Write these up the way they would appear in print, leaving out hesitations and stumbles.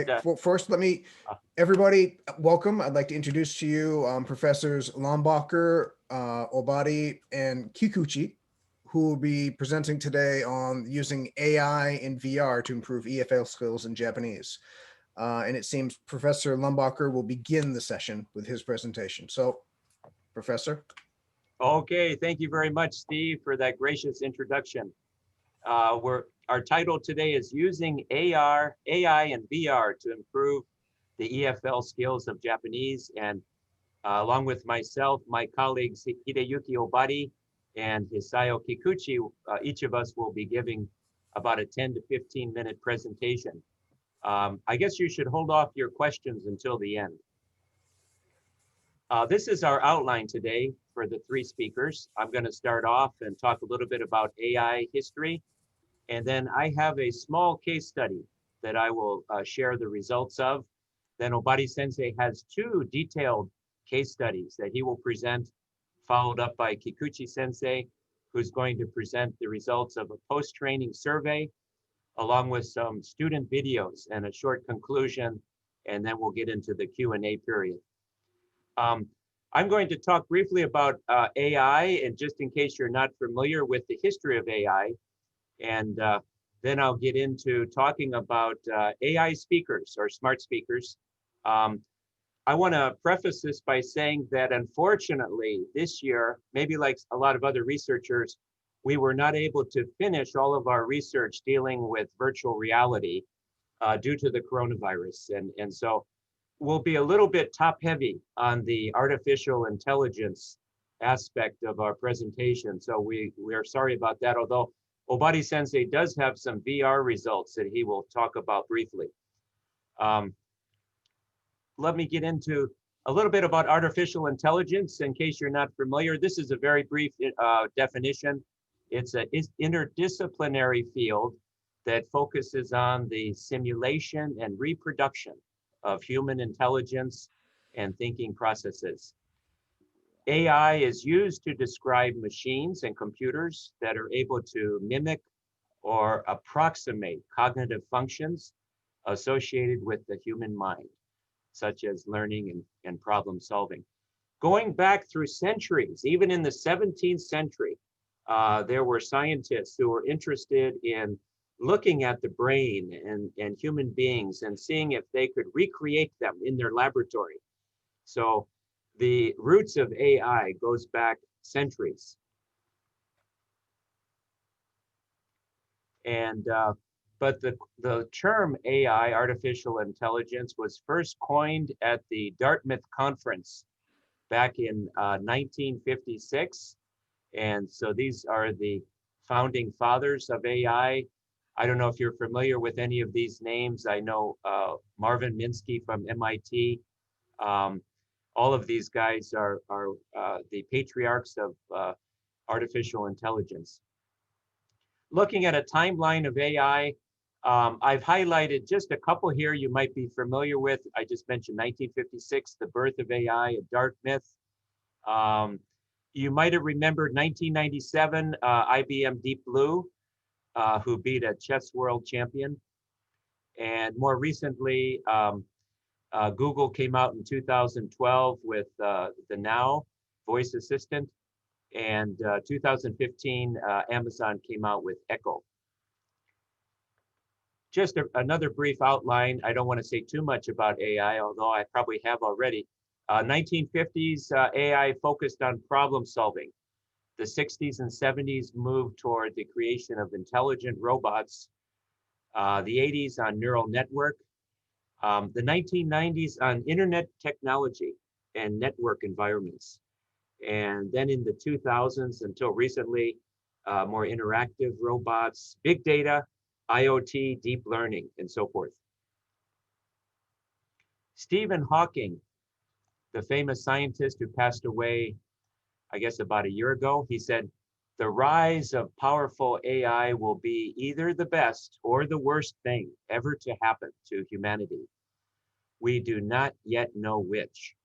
And First, everybody, welcome. I'd like to introduce to you Professors Lambacher, Obari, and Kikuchi, who will be presenting today on using AI in VR to improve EFL skills in Japanese. And it seems Professor Lambacher will begin the session with his presentation. So, Professor. Okay, thank you very much, Steve, for that gracious introduction. Our title today is Using AI and VR to Improve the EFL Skills of Japanese. And along with myself, my colleagues Hiroyuki Obari and Hisayo Kikuchi, each of us will be giving about a 10 to 15 minute presentation. I guess you should hold off your questions until the end. This is our outline today for the three speakers. I'm going to start off and talk a little bit about AI history. And then I have a small case study that I will share the results of. Then Obari Sensei has two detailed case studies that he will present, followed up by Kikuchi Sensei, who's going to present the results of a post-training survey, along with some student videos and a short conclusion, and then we'll get into the Q&A period. I'm going to talk briefly about AI, and just in case you're not familiar with the history of AI, and then I'll get into talking about AI speakers or smart speakers. I want to preface this by saying that unfortunately this year, maybe like a lot of other researchers, we were not able to finish all of our research dealing with virtual reality due to the coronavirus. And so we'll be a little bit top heavy on the artificial intelligence aspect of our presentation. So we are sorry about that, although Obari Sensei does have some VR results that he will talk about briefly. Let me get into a little bit about artificial intelligence in case you're not familiar. This is a very brief definition. It's an interdisciplinary field that focuses on the simulation and reproduction of human intelligence and thinking processes. AI is used to describe machines and computers that are able to mimic or approximate cognitive functions associated with the human mind, such as learning and problem solving. Going back through centuries, even in the 17th century, there were scientists who were interested in looking at the brain and human beings and seeing if they could recreate them in their laboratory. So the roots of AI goes back centuries. And but the term AI, artificial intelligence, was first coined at the Dartmouth conference back in 1956. And so these are the founding fathers of AI. I don't know if you're familiar with any of these names. I know Marvin Minsky from MIT. All of these guys are the patriarchs of artificial intelligence. Looking at a timeline of AI, I've highlighted just a couple here you might be familiar with. I just mentioned 1956, the birth of AI at Dartmouth. You might have remembered 1997, IBM Deep Blue, who beat a chess world champion. And more recently, Google came out in 2012 with the Now voice assistant. And 2015, Amazon came out with Echo. Just another brief outline. I don't want to say too much about AI, although I probably have already. 1950s, AI focused on problem solving. The 60s and 70s moved toward the creation of intelligent robots. The 80s on neural network. The 1990s on internet technology and network environments. And then in the 2000s until recently, more interactive robots, big data, IoT, deep learning, and so forth. Stephen Hawking, the famous scientist who passed away, I guess about a year ago, he said, "The rise of powerful AI will be either the best or the worst thing ever to happen to humanity. We do not yet know which."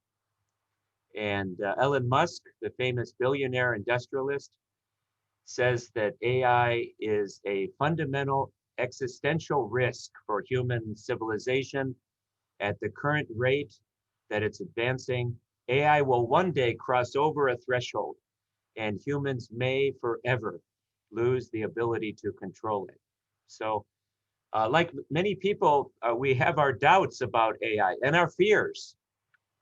And Elon Musk, the famous billionaire industrialist, says that AI is a fundamental existential risk for human civilization. At the current rate that it's advancing, AI will one day cross over a threshold, and humans may forever lose the ability to control it. So, like many people, we have our doubts about AI and our fears.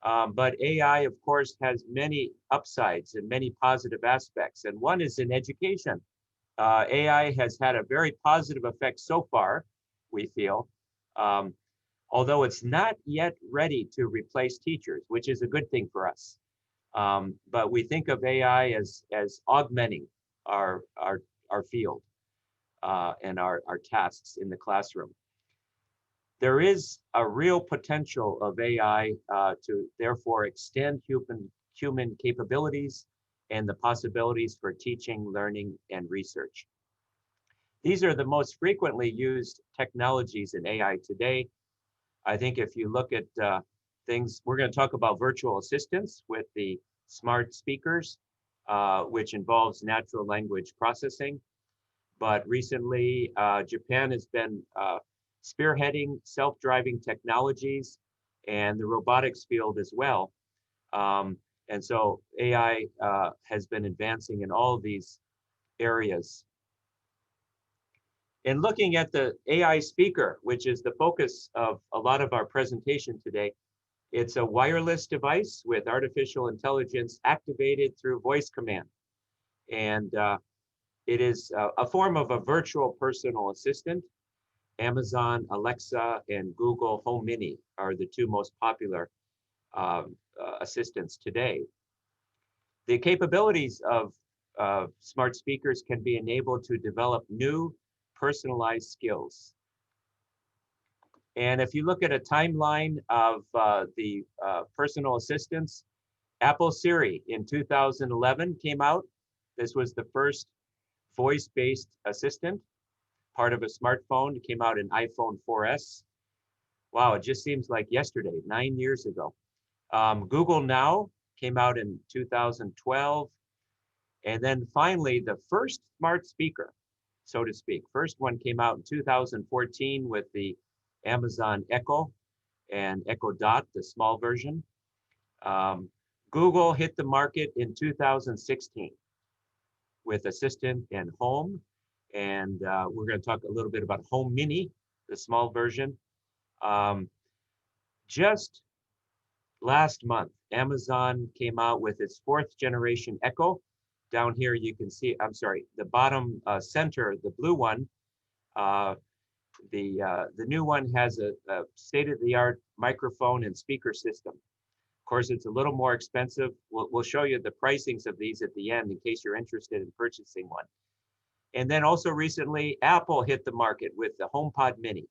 But AI, of course, has many upsides and many positive aspects. And one is in education. AI has had a very positive effect so far, we feel, um, although it's not yet ready to replace teachers, which is a good thing for us. But we think of AI as augmenting our, our, our field and our tasks in the classroom. There is a real potential of AI to therefore extend human capabilities and the possibilities for teaching, learning, and research. These are the most frequently used technologies in AI today. I think if you look at things, we're going to talk about virtual assistants with the smart speakers, which involves natural language processing. But recently, Japan has been spearheading self-driving technologies and the robotics field as well. And so AI has been advancing in all of these areas. In looking at the AI speaker, which is the focus of a lot of our presentation today, it's a wireless device with artificial intelligence activated through voice command. And it is a form of a virtual personal assistant. Amazon Alexa and Google Home Mini are the two most popular assistants today. The capabilities of smart speakers can be enabled to develop new personalized skills. And if you look at a timeline of the personal assistants, Apple Siri in 2011 came out. This was the first voice-based assistant, part of a smartphone. It came out in iPhone 4S. Wow, it just seems like yesterday, 9 years ago. Google Now came out in 2012. And then finally, the first smart speaker, so to speak, first one came out in 2014 with the Amazon Echo and Echo Dot, the small version. Google hit the market in 2016 with Assistant and Home. And we're going to talk a little bit about Home Mini, the small version. Just last month, Amazon came out with its 4th generation Echo. Down here, you can see, I'm sorry, the bottom center, the blue one, the new one has a state-of-the-art microphone and speaker system. Of course, it's a little more expensive. We'll show you the pricings of these at the end in case you're interested in purchasing one. And then also recently, Apple hit the market with the HomePod Mini.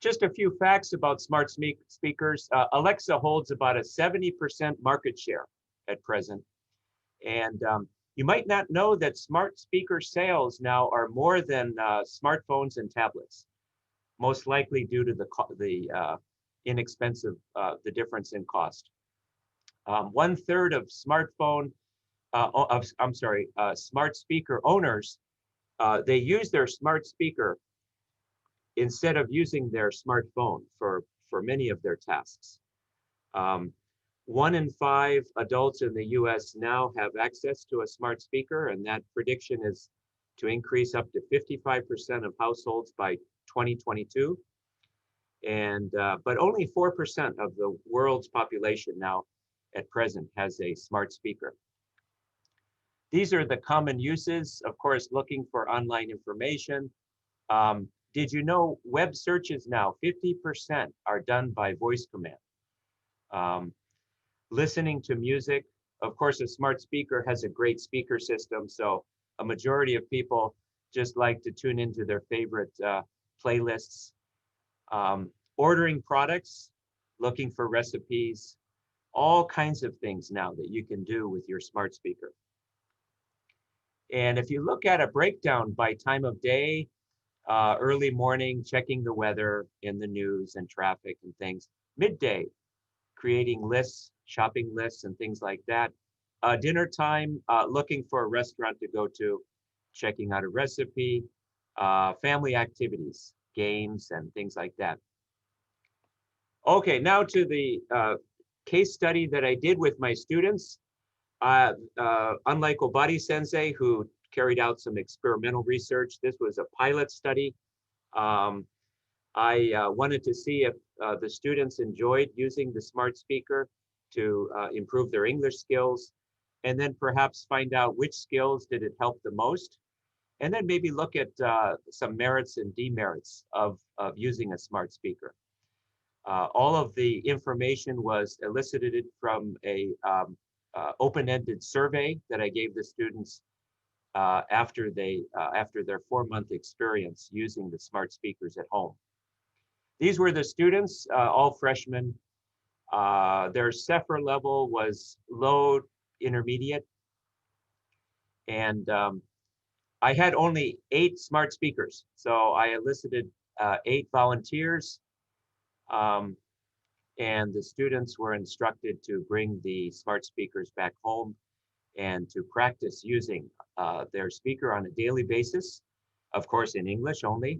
Just a few facts about smart speakers. Alexa holds about a 70% market share at present. And you might not know that smart speaker sales now are more than smartphones and tablets, most likely due to the inexpensive, the difference in cost. 1/3 of smartphone, smart speaker owners, they use their smart speaker instead of using their smartphone for many of their tasks. 1 in 5 adults in the US now have access to a smart speaker, and that prediction is to increase up to 55% of households by 2022. And but only 4% of the world's population now at present has a smart speaker. These are the common uses, of course, looking for online information. Did you know web searches now, 50% are done by voice command. Listening to music, of course, a smart speaker has a great speaker system, so a majority of people just like to tune into their favorite playlists. Ordering products, looking for recipes, all kinds of things now that you can do with your smart speaker. And if you look at a breakdown by time of day, early morning, checking the weather in the news and traffic and things, midday, creating lists, shopping lists and things like that. Dinner time, looking for a restaurant to go to, checking out a recipe, family activities, games, and things like that. Okay, now to the case study that I did with my students. Unlike Obari sensei, who carried out some experimental research, this was a pilot study. I wanted to see if the students enjoyed using the smart speaker to improve their English skills, and then perhaps find out which skills did it help the most, and then maybe look at some merits and demerits of using a smart speaker. All of the information was elicited from a open-ended survey that I gave the students after their 4-month experience using the smart speakers at home. These were the students, all freshmen. Their SEFR level was low intermediate, and I had only 8 smart speakers, so I elicited 8 volunteers. And the students were instructed to bring the smart speakers back home and to practice using their speaker on a daily basis, of course in English only.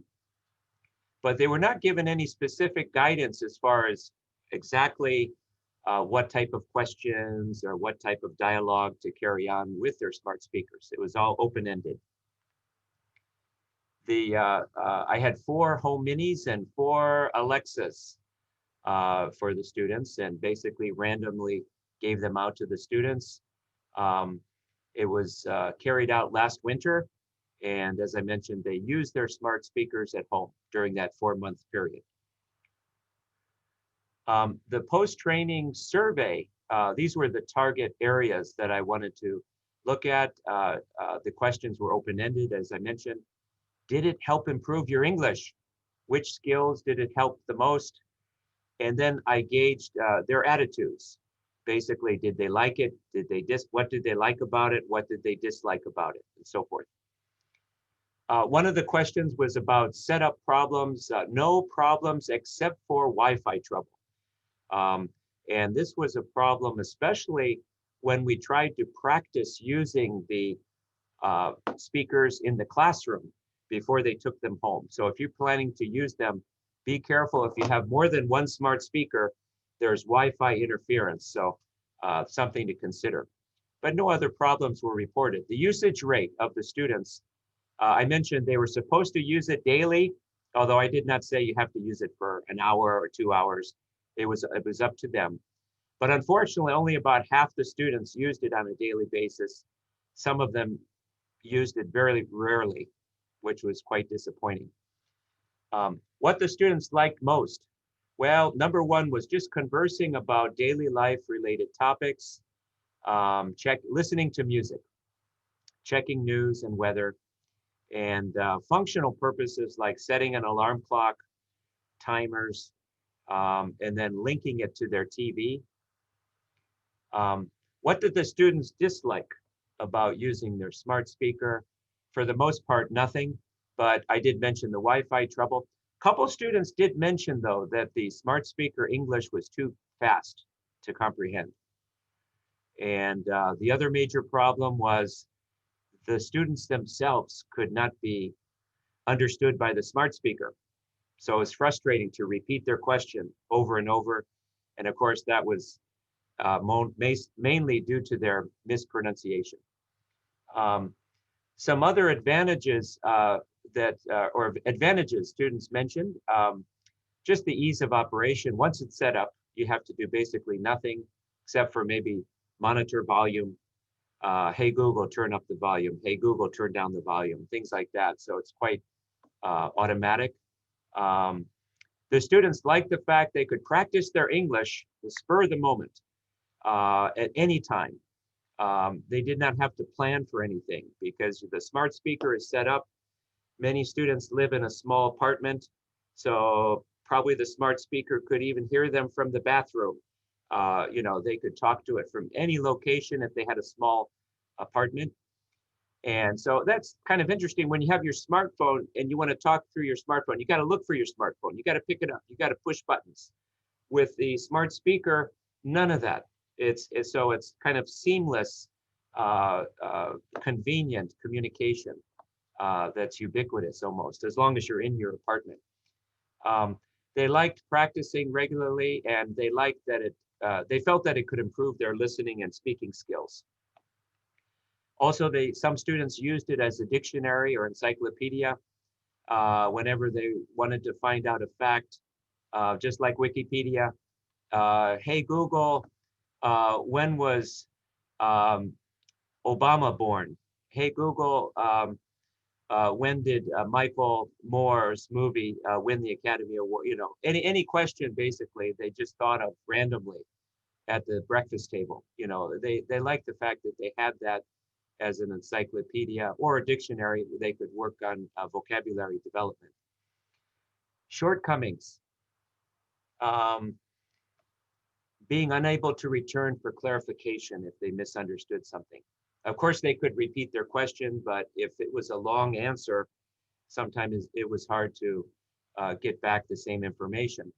But they were not given any specific guidance as far as exactly what type of questions or what type of dialogue to carry on with their smart speakers. It was all open-ended. I had 4 home minis and 4 Alexas for the students, and basically randomly gave them out to the students. It was carried out last winter, and as I mentioned, they used their smart speakers at home during that 4-month period. The post-training survey, these were the target areas that I wanted to look at. The questions were open-ended, as I mentioned. Did it help improve your English? Which skills did it help the most? And then I gauged their attitudes. Basically, did they like it? What did they like about it? What did they dislike about it? And so forth. One of the questions was about setup problems, no problems except for Wi-Fi trouble. And this was a problem, especially when we tried to practice using the speakers in the classroom before they took them home. So if you're planning to use them, be careful. If you have more than 1 smart speaker, there's Wi-Fi interference, so something to consider. But no other problems were reported. The usage rate of the students, I mentioned they were supposed to use it daily, although I did not say you have to use it for an hour or 2 hours. It was up to them. But unfortunately, only about half the students used it on a daily basis. Some of them used it very rarely, which was quite disappointing. What the students liked most? Well, number 1 was just conversing about daily life related topics, listening to music, checking news and weather, and functional purposes like setting an alarm clock, timers, and then linking it to their TV. What did the students dislike about using their smart speaker? For the most part, nothing, but I did mention the Wi-Fi trouble. A couple students did mention, though, that the smart speaker English was too fast to comprehend. And the other major problem was the students themselves could not be understood by the smart speaker. So it's frustrating to repeat their question over and over. And of course, that was mainly due to their mispronunciation. Some other advantages advantages students mentioned, just the ease of operation. Once it's set up, you have to do basically nothing except for maybe monitor volume. Hey, Google, turn up the volume. Hey, Google, turn down the volume, things like that. So it's quite automatic. The students liked the fact they could practice their English the spur of the moment at any time. They did not have to plan for anything because the smart speaker is set up. Many students live in a small apartment, so probably the smart speaker could even hear them from the bathroom. They could talk to it from any location if they had a small apartment. And so that's kind of interesting. When you have your smartphone and you want to talk through your smartphone, you got to look for your smartphone. You got to pick it up. You got to push buttons. With the smart speaker, none of that. It's kind of seamless, convenient communication that's ubiquitous almost, as long as you're in your apartment. They liked practicing regularly, and they liked that they felt that it could improve their listening and speaking skills. Also, some students used it as a dictionary or encyclopedia whenever they wanted to find out a fact, just like Wikipedia. Hey, Google, when was Obama born? Hey, Google, when did Michael Moore's movie win the Academy Award? You know, any question basically they just thought of randomly at the breakfast table. You know, they liked the fact that they had that as an encyclopedia or a dictionary where they could work on vocabulary development. Shortcomings. Being unable to return for clarification if they misunderstood something. Of course, they could repeat their question, but if it was a long answer, sometimes it was hard to get back the same information.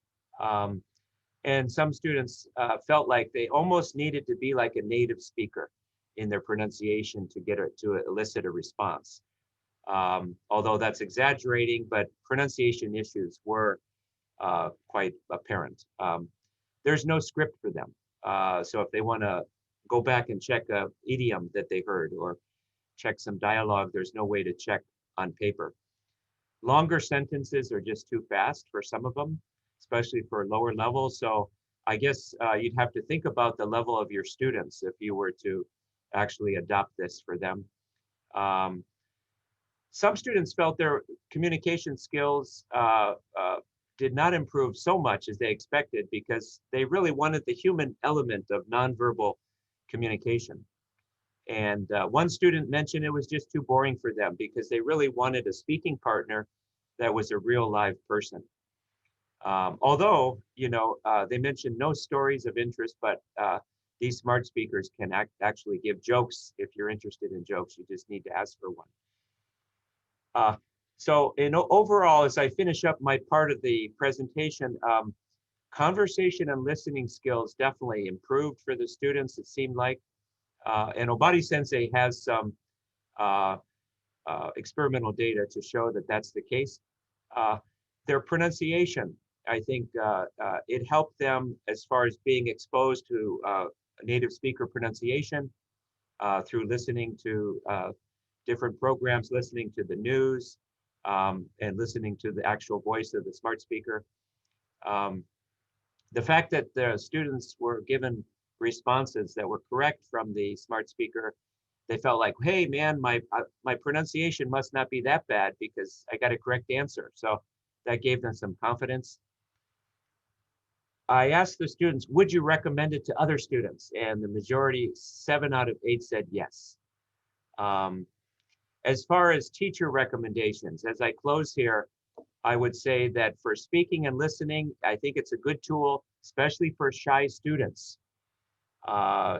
And some students felt like they almost needed to be like a native speaker in their pronunciation to elicit a response. Although that's exaggerating, but pronunciation issues were quite apparent. There's no script for them. So if they want to go back and check a idiom that they heard or check some dialogue, there's no way to check on paper. Longer sentences are just too fast for some of them, especially for lower levels. So I guess you'd have to think about the level of your students if you were to actually adopt this for them. Some students felt their communication skills did not improve so much as they expected because they really wanted the human element of nonverbal communication. And one student mentioned it was just too boring for them because they really wanted a speaking partner that was a real live person. Although, you know, they mentioned no stories of interest, but these smart speakers can actually give jokes. If you're interested in jokes, you just need to ask for one. So overall, as I finish up my part of the presentation, conversation and listening skills definitely improved for the students, it seemed like. And Obari Sensei has some experimental data to show that that's the case. Their pronunciation, I think it helped them as far as being exposed to native speaker pronunciation through listening to different programs, listening to the news, and listening to the actual voice of the smart speaker. The fact that the students were given responses that were correct from the smart speaker, they felt like, hey man, my pronunciation must not be that bad because I got a correct answer. So that gave them some confidence. I asked the students, would you recommend it to other students? And the majority, 7 out of 8 said yes. As far as teacher recommendations, as I close here, I would say that for speaking and listening, I think it's a good tool, especially for shy students,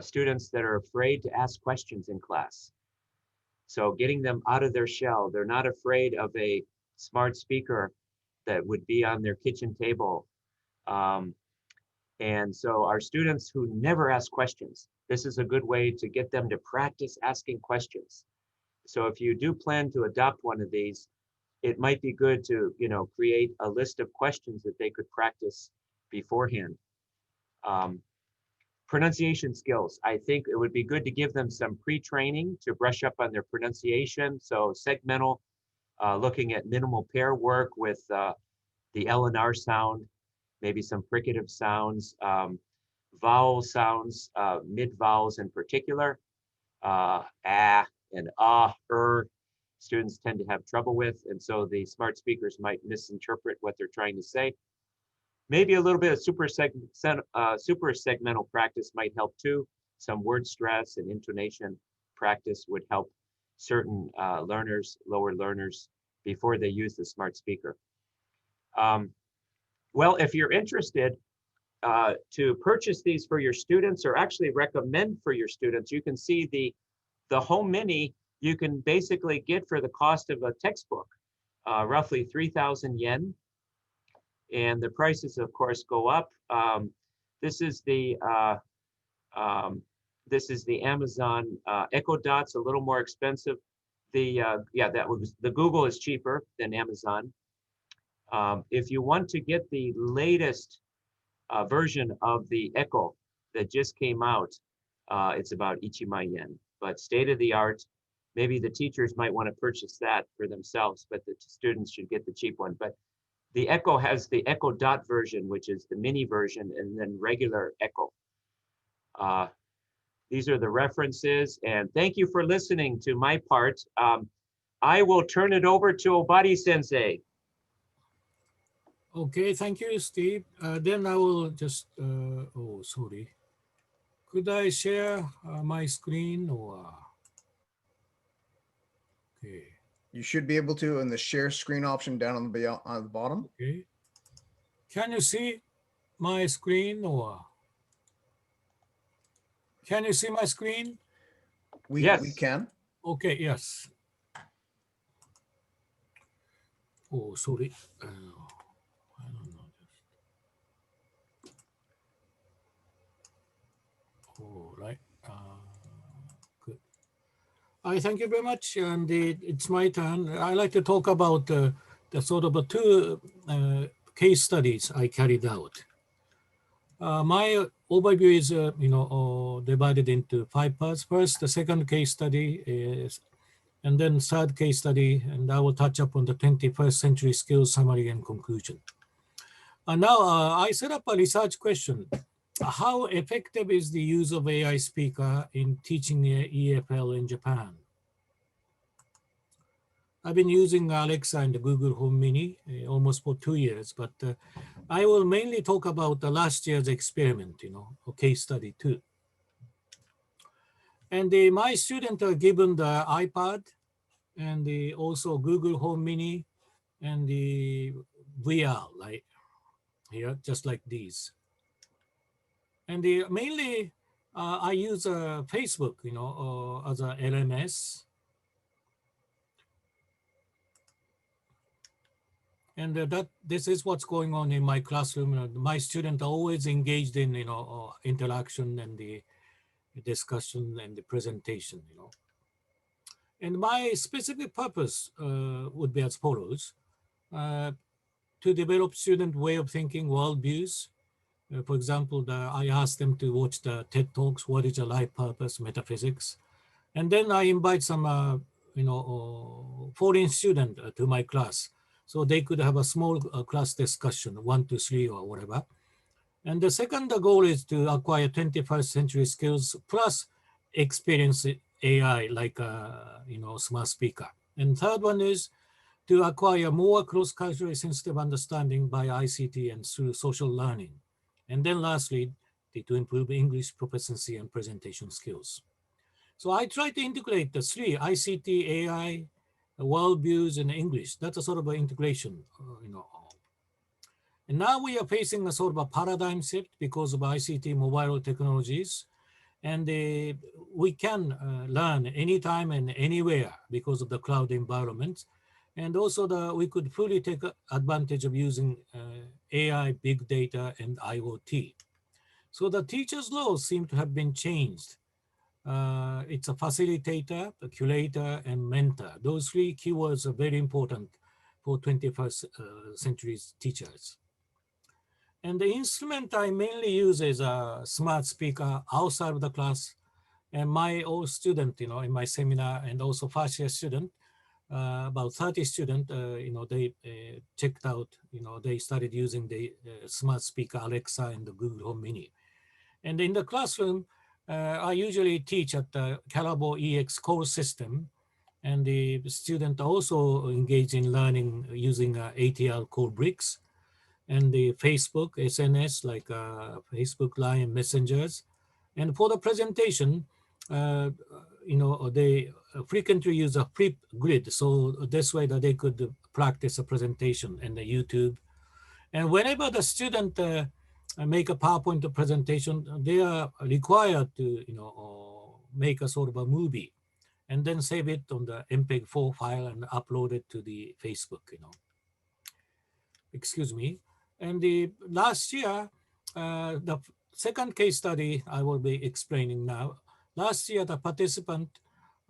students that are afraid to ask questions in class. So getting them out of their shell, they're not afraid of a smart speaker that would be on their kitchen table. And so our students who never ask questions, this is a good way to get them to practice asking questions. So if you do plan to adopt one of these, it might be good to, you know, create a list of questions that they could practice beforehand. Pronunciation skills. I think it would be good to give them some pre-training to brush up on their pronunciation. So segmental, looking at minimal pair work with the L and R sound, maybe some fricative sounds, vowel sounds, mid-vowels in particular, and students tend to have trouble with, and so the smart speakers might misinterpret what they're trying to say. Maybe a little bit of super segmental practice might help too. Some word stress and intonation practice would help certain learners, lower learners, before they use the smart speaker. Well, if you're interested to purchase these for your students or actually recommend for your students, you can see the Home Mini you can basically get for the cost of a textbook, roughly 3,000 yen. And the prices, of course, go up. This is the Amazon Echo Dot's a little more expensive that was the Google is cheaper than Amazon. If you want to get the latest version of the Echo that just came out, it's about ichimai yen, but state of the art. Maybe the teachers might want to purchase that for themselves, but the students should get the cheap one. But the Echo has the Echo Dot version, which is the mini version, and then regular Echo. These are the references, and thank you for listening to my part. I will turn it over to Obari Sensei. Okay, thank you, Steve. Then I will just, oh, sorry. Could I share my screen or? Okay. You should be able to in the share screen option down on the bottom. Okay. Can you see my screen or? Can you see my screen? We can. Okay, yes. Oh, sorry. I don't know. All right. Good. I thank you very much, and it's my turn. I like to talk about the sort of two case studies I carried out. My overview is, divided into 5 parts. First, the second case study is, and then third case study, and I will touch upon the 21st century skills summary and conclusion. Now, I set up a research question. How effective is the use of AI speaker in teaching EFL in Japan? I've been using Alexa and the Google Home Mini almost for 2 years, but I will mainly talk about the last year's experiment, a case study too. And my students are given the iPad and also Google Home Mini and the VR, like here, just like these. And mainly I use Facebook, as a LMS. And this is what's going on in my classroom. My students are always engaged in, interaction and the discussion and the presentation, And my specific purpose would be as follows: to develop student way of thinking, worldviews. For example, I ask them to watch the TED Talks, What is Your Life Purpose, Metaphysics. And then I invite some, foreign student to my class. So they could have a small class discussion, 1 to 3 or whatever. And the second goal is to acquire 21st century skills plus experience AI like, smart speaker. And third one is to acquire more cross-culturally sensitive understanding by ICT and through social learning. And then lastly, to improve English proficiency and presentation skills. So I try to integrate the 3, ICT, AI, worldviews, and English. That's a sort of an integration, And now we are facing a sort of a paradigm shift because of ICT mobile technologies. And we can learn anytime and anywhere because of the cloud environment. And also we could fully take advantage of using AI, big data, and IoT. So the teacher's roles seem to have been changed. It's a facilitator, a curator, and mentor. Those 3 keywords are very important for 21st century teachers. And the instrument I mainly use is a smart speaker outside of the class. And my old student, in my seminar, and also first year student, about 30 students, they checked out, they started using the smart speaker Alexa and the Google Home Mini. And in the classroom, I usually teach at the Calabo EX core system, and the student also engage in learning using ATL core bricks and the Facebook, SNS, like Facebook Live Messengers. And for the presentation, they frequently use a flip grid. So this way that they could practice a presentation in the YouTube. And whenever the student make a PowerPoint presentation, they are required to, make a sort of a movie and then save it on the MPEG-4 file and upload it to the Facebook, Excuse me. And the last year, the second case study I will be explaining now. Last year, the participant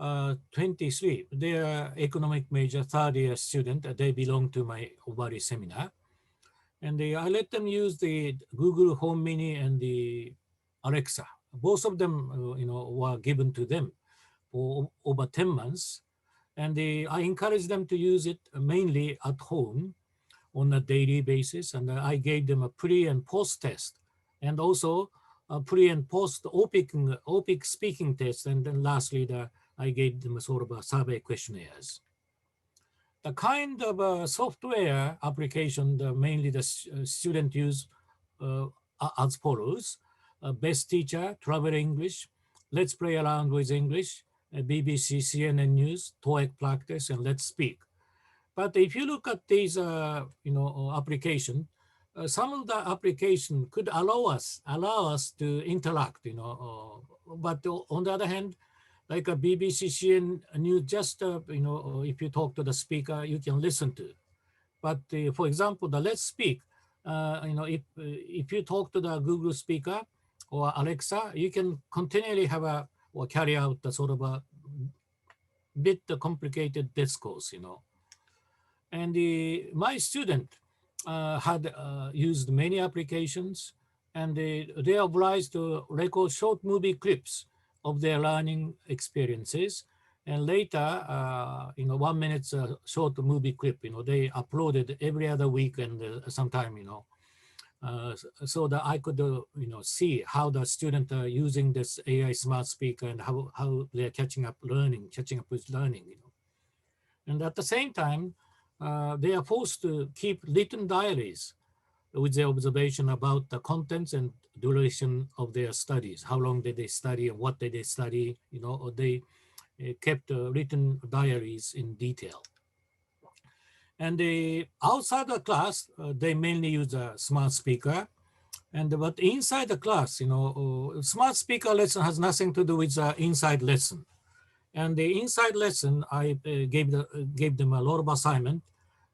23. They are economic major, third year student. They belong to my Obari seminar. And I let them use the Google Home Mini and the Alexa. Both of them, were given to them for over 10 months. And I encourage them to use it mainly at home on a daily basis. And I gave them a pre and post test, and also a pre and post OPIC speaking test. And then lastly, I gave them a sort of a survey questionnaires. The kind of software application, mainly the student use as follows: Best Teacher, Travel English, Let's Play Around with English, BBC, CNN News, TOEIC Practice, and Let's Speak. But if you look at these, application, some of the application could allow us to interact, but on the other hand, like a BBC, CNN News, just, if you talk to the speaker, you can listen to. But for example, the Let's Speak, if you talk to the Google speaker or Alexa, you can continually have or carry out the sort of a bit complicated discourse, And my student had used many applications, and they are obliged to record short movie clips of their learning experiences. And later, 1 minute short movie clip, they uploaded every other week and sometime, so that I could, see how the students are using this AI smart speaker and how they're catching up with learning, And at the same time, they are forced to keep written diaries with their observation about the contents and duration of their studies. How long did they study and what did they study? They kept written diaries in detail. And outside the class, they mainly use a smart speaker. But inside the class, smart speaker lesson has nothing to do with the inside lesson. And the inside lesson, I gave them a lot of assignment,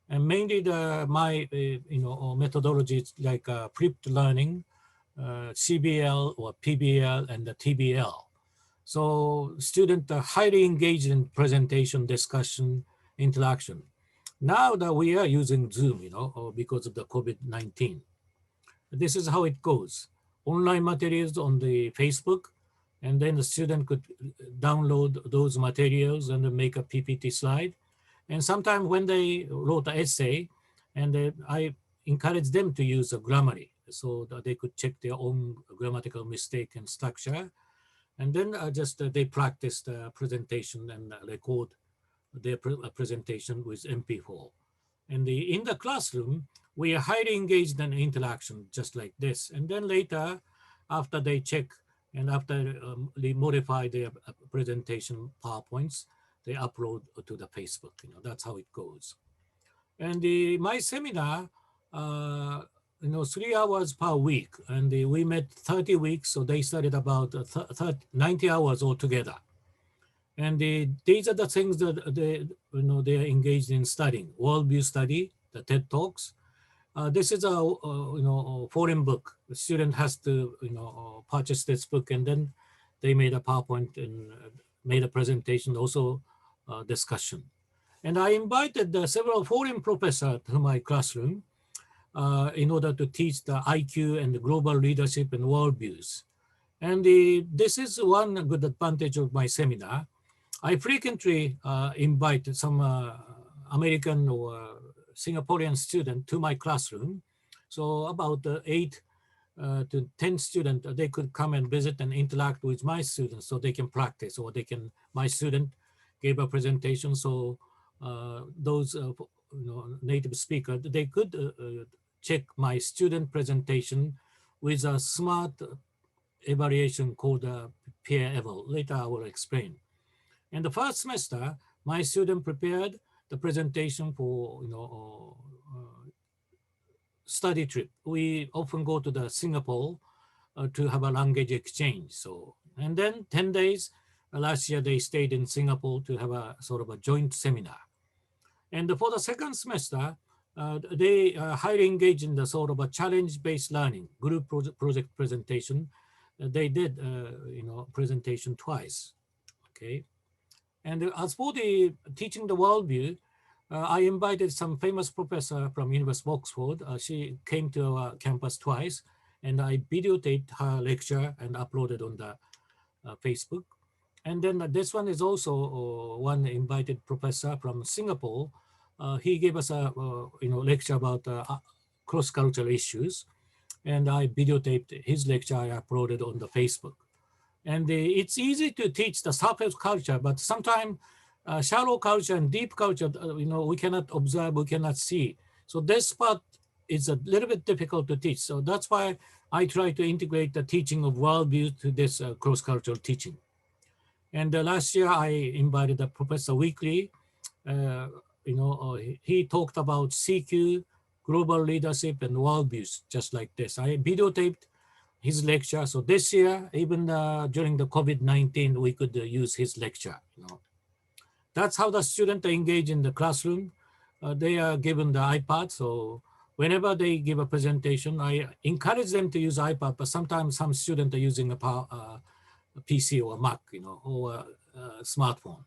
and mainly my methodologies like flipped learning, CBL or PBL, and the TBL. So students are highly engaged in presentation, discussion, interaction. Now that we are using Zoom, because of the COVID-19, this is how it goes. Online materials on the Facebook, and then the student could download those materials and make a PPT slide. And sometimes when they wrote an essay, and I encourage them to use a Grammarly so that they could check their own grammatical mistake and structure. And then they practice the presentation and record their presentation with MP4. And in the classroom, we are highly engaged in interaction, just like this. And then later, after they check and after they modify their presentation PowerPoints, they upload to the Facebook. That's how it goes. And my seminar, 3 hours per week, and we met 30 weeks, so they studied about 90 hours altogether. And these are the things that they are engaged in studying: worldview study, the TED Talks. This is a foreign book. The student has to purchase this book, and then they made a PowerPoint and made a presentation, also discussion. And I invited several foreign professors to my classroom in order to teach the IQ and the global leadership and worldviews. And this is one good advantage of my seminar. I frequently invite some American or Singaporean student to my classroom. So about 8 to 10 students, they could come and visit and interact with my students so they can practice, or my student gave a presentation. So those native speakers, they could check my student presentation with a smart evaluation called peer eval. Later I will explain. In the first semester, my student prepared the presentation for study trip. We often go to the Singapore to have a language exchange. So, and then 10 days, last year they stayed in Singapore to have a sort of a joint seminar. And for the second semester, they highly engaged in the sort of a challenge-based learning, group project presentation. They did, presentation twice, okay? And as for the teaching the worldview, I invited some famous professor from University of Oxford. She came to our campus twice, and I videotaped her lecture and uploaded on the Facebook. And then this one is also one invited professor from Singapore. He gave us a lecture about cross-cultural issues, and I videotaped his lecture. I uploaded on the Facebook. And it's easy to teach the surface culture, but sometimes shallow culture and deep culture, we cannot observe, we cannot see. So this part is a little bit difficult to teach. So that's why I try to integrate the teaching of worldview to this cross-cultural teaching. And last year I invited Professor Weekly. He talked about CQ, global leadership, and worldviews, just like this. I videotaped his lecture. So this year, even during the COVID-19, we could use his lecture. That's how the students engage in the classroom. They are given the iPad. So whenever they give a presentation, I encourage them to use iPad, but sometimes some students are using a PC or a Mac, or a smartphone.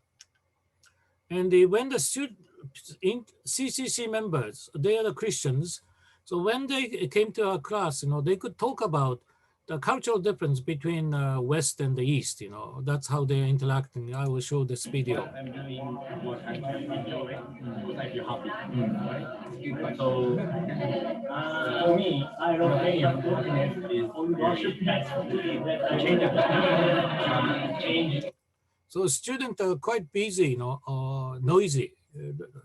And when the CCC members, they are the Christians. So when they came to our class, they could talk about the cultural difference between West and the East. That's how they're interacting. I will show this video. What I'm doing, what I'm trying to enjoy, because I feel happy. Right? So, for me, I love happiness is change. So students are quite busy, noisy.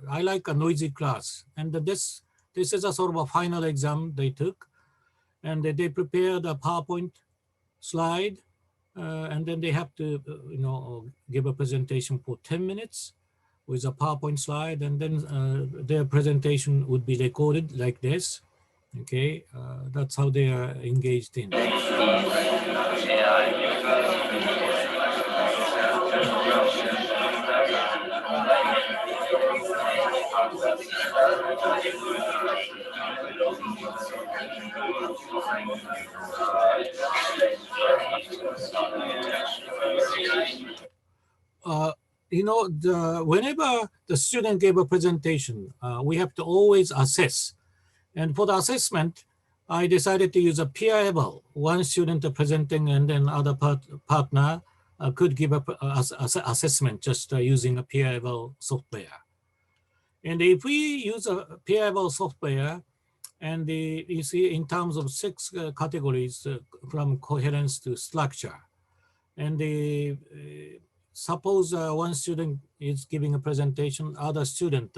I like a noisy class. And this is a sort of a final exam they took. And they prepared a PowerPoint slide. And then they have to, give a presentation for 10 minutes with a PowerPoint slide. And then their presentation would be recorded like this. Okay, that's how they are engaged in. Whenever the student gave a presentation, we have to always assess. And for the assessment, I decided to use a peer eval. One student presenting and then other partner could give a assessment just using a peer eval software. And if we use a peer eval software, and you see in terms of 6 categories from coherence to structure, and suppose one student is giving a presentation, other student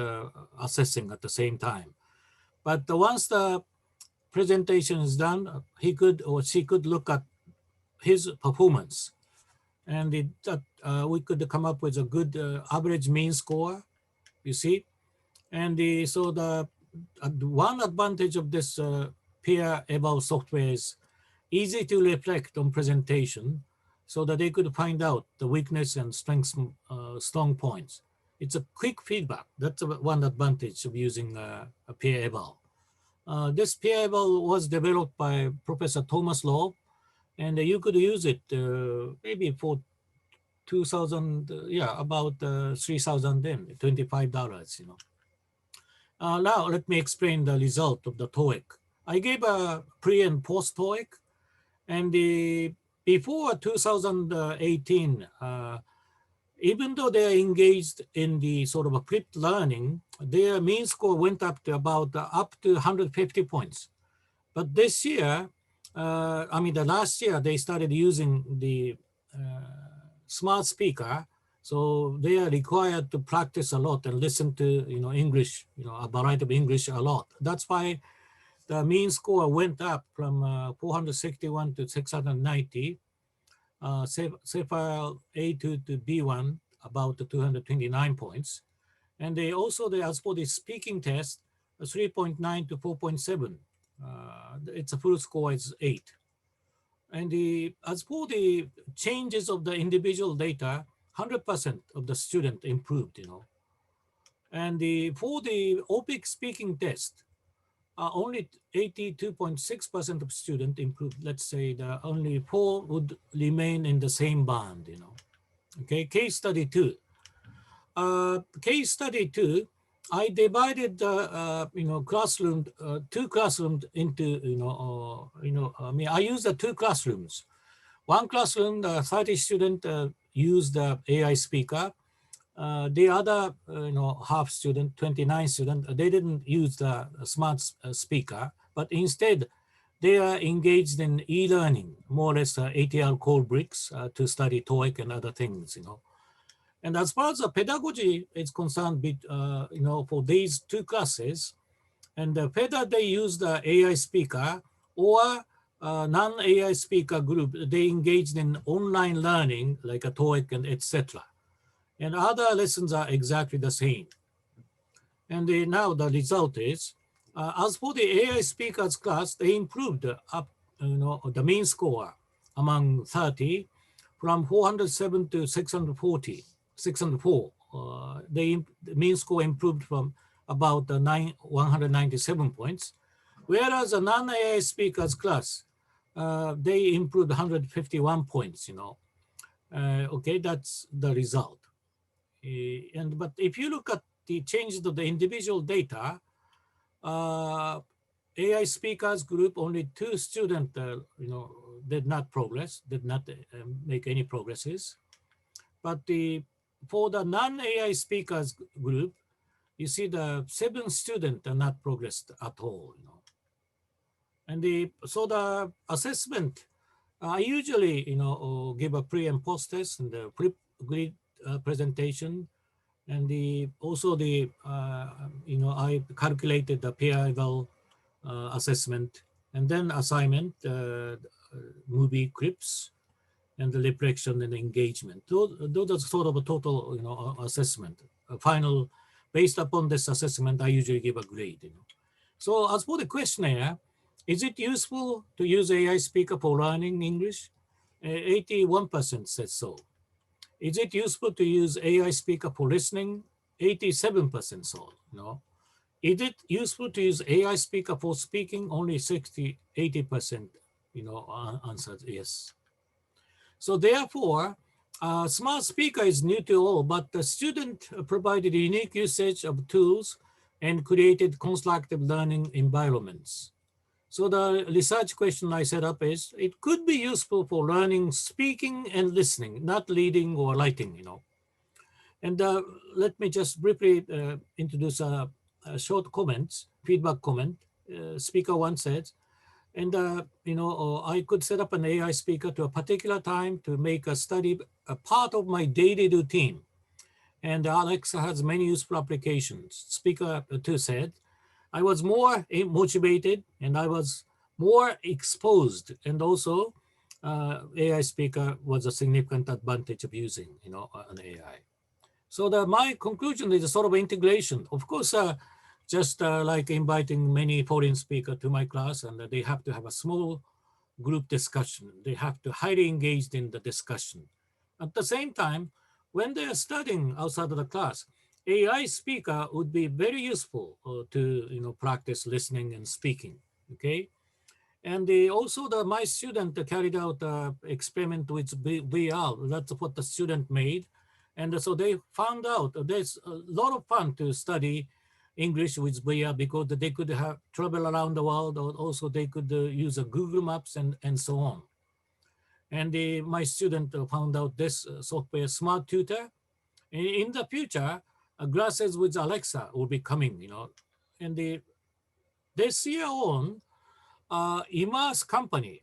assessing at the same time. But once the presentation is done, he could or she could look at his performance, and we could come up with a good average mean score, you see. And so the one advantage of this peer eval software is easy to reflect on presentation so that they could find out the weakness and strengths, strong points. It's a quick feedback. That's one advantage of using a peer eval. This peer eval was developed by Professor Thomas Loeb, and you could use it maybe for 2,000, about 3,000 then, $25, now let me explain the result of the TOEIC. I gave a pre and post TOEIC, and before 2018, even though they are engaged in the sort of a flipped learning, their mean score went up to about up to 150 points. But this year, the last year, they started using the smart speaker. So they are required to practice a lot and listen to, English, a variety of English a lot. That's why the mean score went up from 461 to 690. CFL A2 to B1, about 229 points. And as for the speaking test, 3.9 to 4.7. It's a full score is 8. And as for the changes of the individual data, 100% of the student improved, And for the OPIC speaking test, only 82.6% of students improved. Let's say the only 4 would remain in the same band, Okay, case study 2. case study 2, I divided classroom, 2 classrooms into, I used the 2 classrooms. One classroom, the 30 students used the AI speaker. The other, half student, 29 students, they didn't use the smart speaker, but instead they are engaged in e-learning, more or less ATL core bricks to study TOEIC and other things, And as far as the pedagogy is concerned, for these 2 classes, and whether they use the AI speaker or non-AI speaker group, they engaged in online learning like a TOEIC and etc. And other lessons are exactly the same. And now the result is, as for the AI speakers class, they improved up, the mean score among 30 from 407 to 604. The mean score improved from about 197 points, whereas a non-AI speakers class, they improved 151 points, Okay, that's the result. But if you look at the changes to the individual data, AI speakers group, only 2 students, did not progress, did not make any progresses. But for the non-AI speakers group, you see the 7 students are not progressed at all. And so the assessment, I usually, give a pre and post test and the pre-grid presentation. And I calculated the peer eval assessment, and then assignment, movie clips, and the reflection and engagement. Those are sort of a total, assessment. Final, based upon this assessment, I usually give a grade. So as for the questionnaire, is it useful to use AI speaker for learning English? 81% said so. Is it useful to use AI speaker for listening? 87% so, Is it useful to use AI speaker for speaking? Only 80%, answered yes. So therefore, smart speaker is new to all, but the student provided unique usage of tools and created constructive learning environments. So the research question I set up is, it could be useful for learning speaking and listening, not reading or writing, And let me just briefly introduce a short comments, feedback comment. Speaker 1 said, and I could set up an AI speaker to a particular time to make a study a part of my daily routine. And Alexa has many useful applications. Speaker 2 said, I was more motivated and I was more exposed, and also AI speaker was a significant advantage of using, an AI. So my conclusion is a sort of integration. Of course, just like inviting many foreign speakers to my class, and they have to have a small group discussion. They have to highly engaged in the discussion. At the same time, when they are studying outside of the class, AI speaker would be very useful to practice listening and speaking. Okay, and also my student carried out experiment with VR. That's what the student made, and so they found out there's a lot of fun to study English with VR because they could have travel around the world, or also they could use Google Maps and so on. And my student found out this software, Smart Tutor. In the future, glasses with Alexa will be coming, And this year on, Immerse company,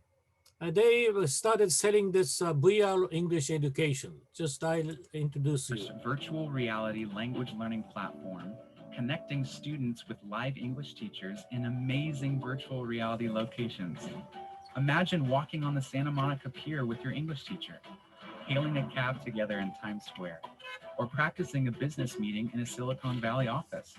they started selling this VR English education. Just I'll introduce you. Virtual reality language learning platform, connecting students with live English teachers in amazing virtual reality locations. Imagine walking on the Santa Monica Pier with your English teacher, hailing a cab together in Times Square, or practicing a business meeting in a Silicon Valley office.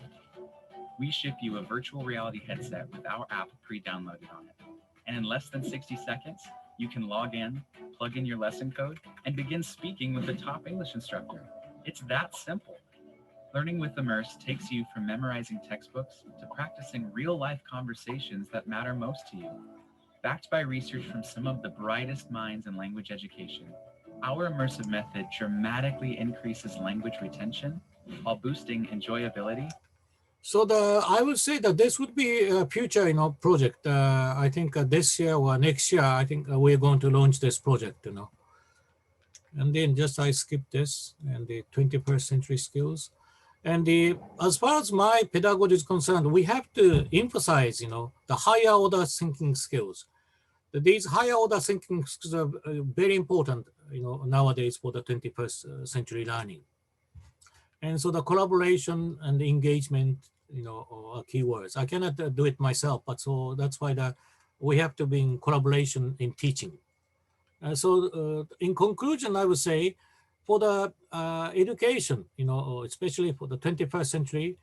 We ship you a virtual reality headset with our app pre-downloaded on it. And in less than 60 seconds, you can log in, plug in your lesson code, and begin speaking with the top English instructor. It's that simple. Learning with Immerse takes you from memorizing textbooks to practicing real-life conversations that matter most to you. Backed by research from some of the brightest minds in language education, our immersive method dramatically increases language retention while boosting enjoyability? So I would say that this would be a future, project. I think this year or next year, I think we're going to launch this project, And then just I skip this and the 21st century skills. And as far as my pedagogy is concerned, we have to emphasize, the higher order thinking skills. These higher order thinking skills are very important, nowadays for the 21st century learning. And so the collaboration and the engagement, are keywords. I cannot do it myself, but so that's why we have to be in collaboration in teaching. So in conclusion, I would say for the education, especially for the 21st century,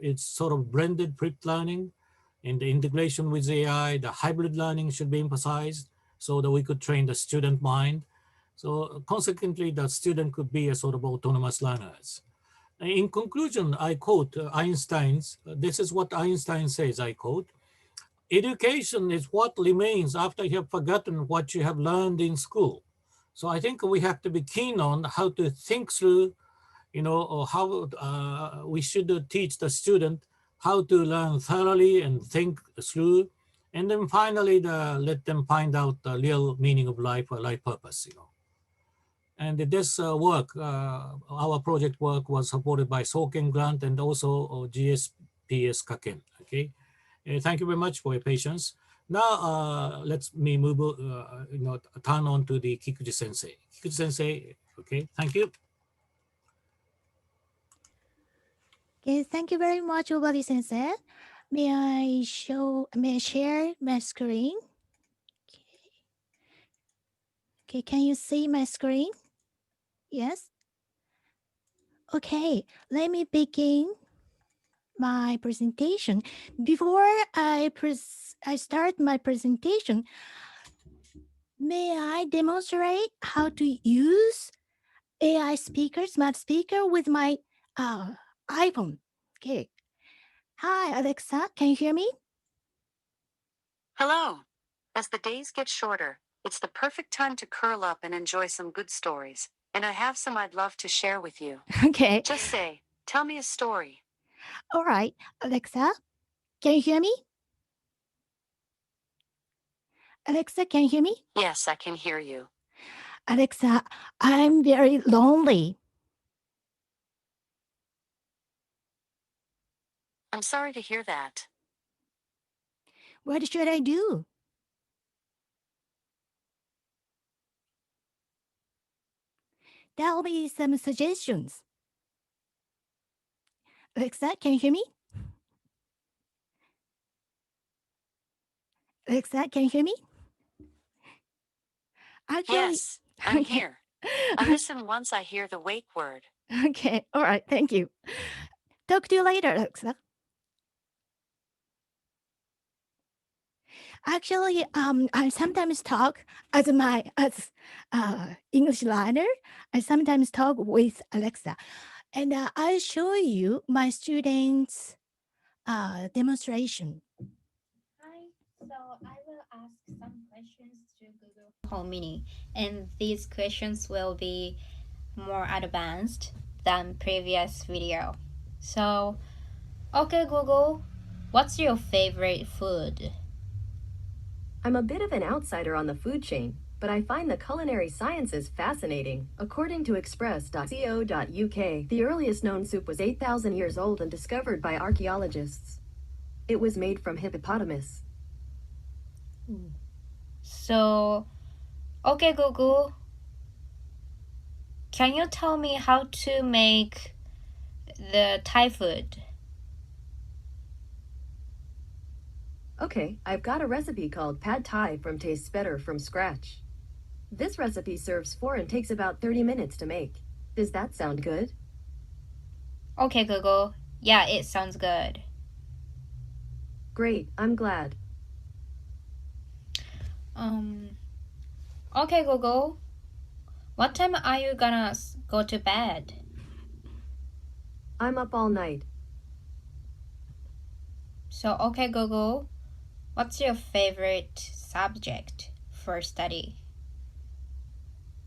it's sort of blended flipped learning, and the integration with AI, the hybrid learning should be emphasized so that we could train the student mind. So consequently, the student could be a sort of autonomous learners. In conclusion, I quote Einstein's, this is what Einstein says, I quote, "Education is what remains after you have forgotten what you have learned in school." So I think we have to be keen on how to think through, or how we should teach the student how to learn thoroughly and think through. And then finally, let them find out the real meaning of life or life purpose, And this work, our project work was supported by Soken Grant and also GSPS Kaken, okay? Thank you very much for your patience. Now, let's me move, turn on to the Kikuchi Sensei. Kikuchi Sensei, okay, thank you. Okay, thank you very much, Obari Sensei. May I share my screen? Okay, can you see my screen? Yes? Okay, let me begin my presentation. Before I start my presentation, may I demonstrate how to use AI speaker, smart speaker with my iPhone? Okay. Hi, Alexa, can you hear me? Hello. As the days get shorter, it's the perfect time to curl up and enjoy some good stories. And I have some I'd love to share with you. Okay. Just say, tell me a story. All right, Alexa, can you hear me? Alexa, can you hear me? Yes, I can hear you. Alexa, I'm very lonely. I'm sorry to hear that. What should I do? Tell me some suggestions. Alexa, can you hear me? Alexa, can you hear me? Actually, Yes, I'm okay. here. I listen once I hear the wake word. Okay, all right, thank you. Talk to you later, Alexa. Actually, I sometimes talk as English learner. I sometimes talk with Alexa, and I'll show you my students' demonstration. Hi, so I will ask some questions to Google Home Mini, and these questions will be more advanced than previous video. So, okay Google, what's your favorite food? I'm a bit of an outsider on the food chain, but I find the culinary sciences fascinating. According to express.co.uk, the earliest known soup was 8,000 years old and discovered by archaeologists. It was made from hippopotamus. So, okay Google, can you tell me how to make the Thai food? Okay, I've got a recipe called Pad Thai from Tastes Better from scratch. This recipe serves 4 and takes about 30 minutes to make. Does that sound good? Okay Google, yeah, it sounds good. Great, I'm glad. Okay Google, what time are you gonna go to bed? I'm up all night. So, okay Google, what's your favorite subject for study?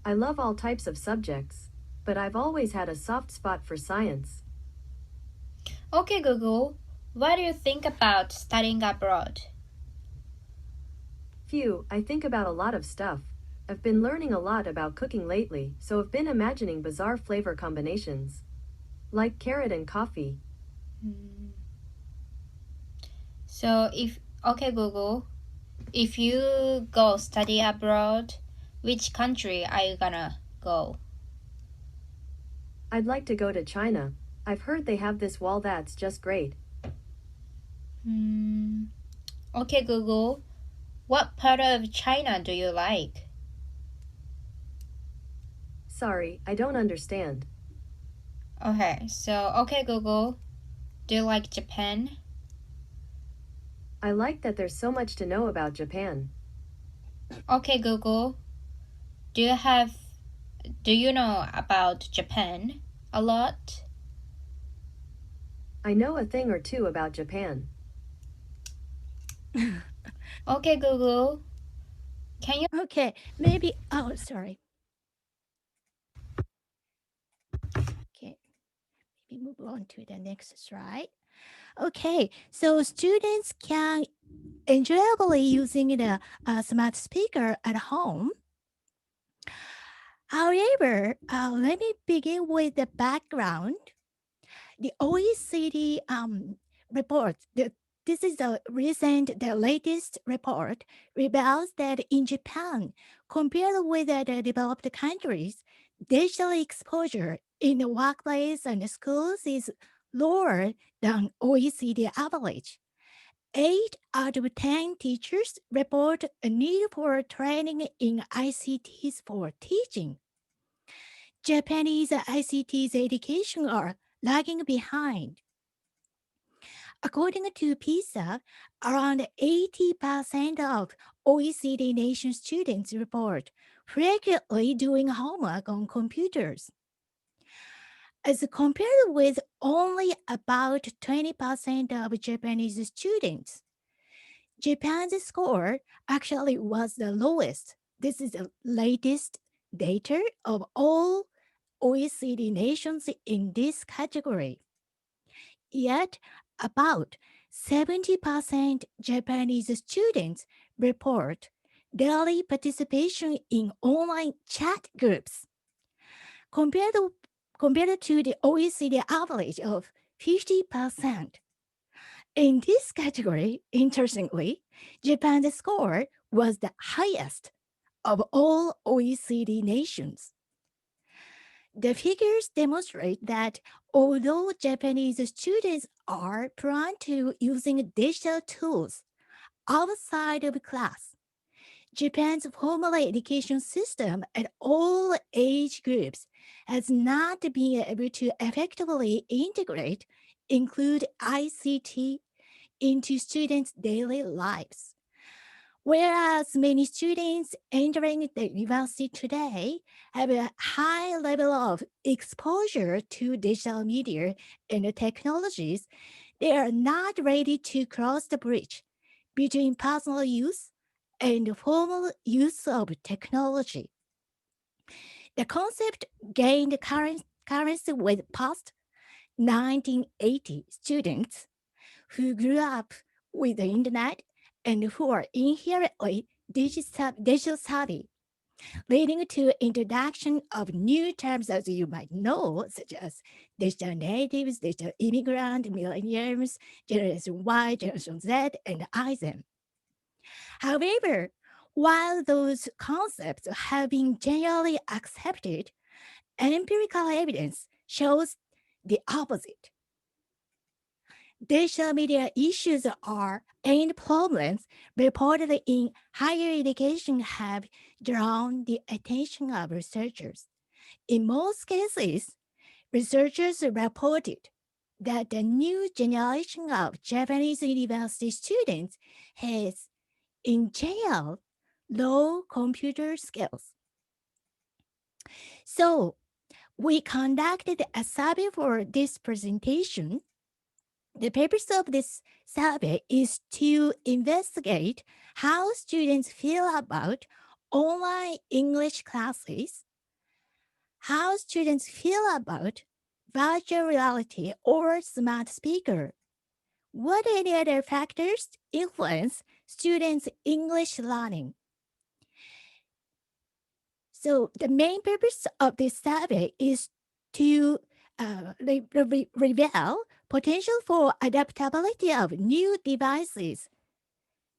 I love all types of subjects. but I've always had a soft spot for science. Okay, Google, what do you think about studying abroad? Phew, I think about a lot of stuff. I've been learning a lot about cooking lately, so I've been imagining bizarre flavor combinations. Like carrot and coffee. So okay, Google, if you go study abroad, which country are you gonna go? I'd like to go to China. I've heard they have this wall that's just great. Okay, Google, what part of China do you like? Sorry, I don't understand. Okay, Google, do you like Japan? I like that there's so much to know about Japan. Okay, Google, do you know about Japan a lot? I know a thing or two about Japan. Okay, Google, can you Okay, maybe, oh, sorry. Okay, maybe move on to the next slide. Okay, so students can enjoyably using the smart speaker at home. However, let me begin with the background. The OECD report, this is the latest report, reveals that in Japan, compared with the developed countries, digital exposure in the workplace and the schools is lower than OECD average. 8 out of 10 teachers report a need for training in ICTs for teaching. Japanese ICTs education are lagging behind. According to PISA, around 80% of OECD nation students report frequently doing homework on computers. As compared with only about 20% of Japanese students, Japan's score actually was the lowest. This is the latest data of all OECD nations in this category. Yet, about 70% Japanese students report daily participation in online chat groups. Compared to the OECD average of 50%. In this category, interestingly, Japan's score was the highest of all OECD nations. The figures demonstrate that although Japanese students are prone to using digital tools outside of class, Japan's formal education system at all age groups has not been able to effectively include ICT into students' daily lives. Whereas many students entering the university today have a high level of exposure to digital media and technologies, they are not ready to cross the bridge between personal use and formal use of technology. The concept gained currency with past 1980 students who grew up with the internet and who are inherently digital savvy, leading to introduction of new terms as you might know, such as digital natives, digital immigrant, millennials, Generation Y, Generation Z, and ISM. However, while those concepts have been generally accepted, empirical evidence shows the opposite. Digital media issues and problems reported in higher education have drawn the attention of researchers. In most cases, researchers reported that the new generation of Japanese university students has, in general, low computer skills. So, we conducted a survey for this presentation. The purpose of this survey is to investigate how students feel about online English classes, how students feel about virtual reality or smart speaker. What any other factors influence students' English learning? So the main purpose of this survey is to reveal potential for adaptability of new devices,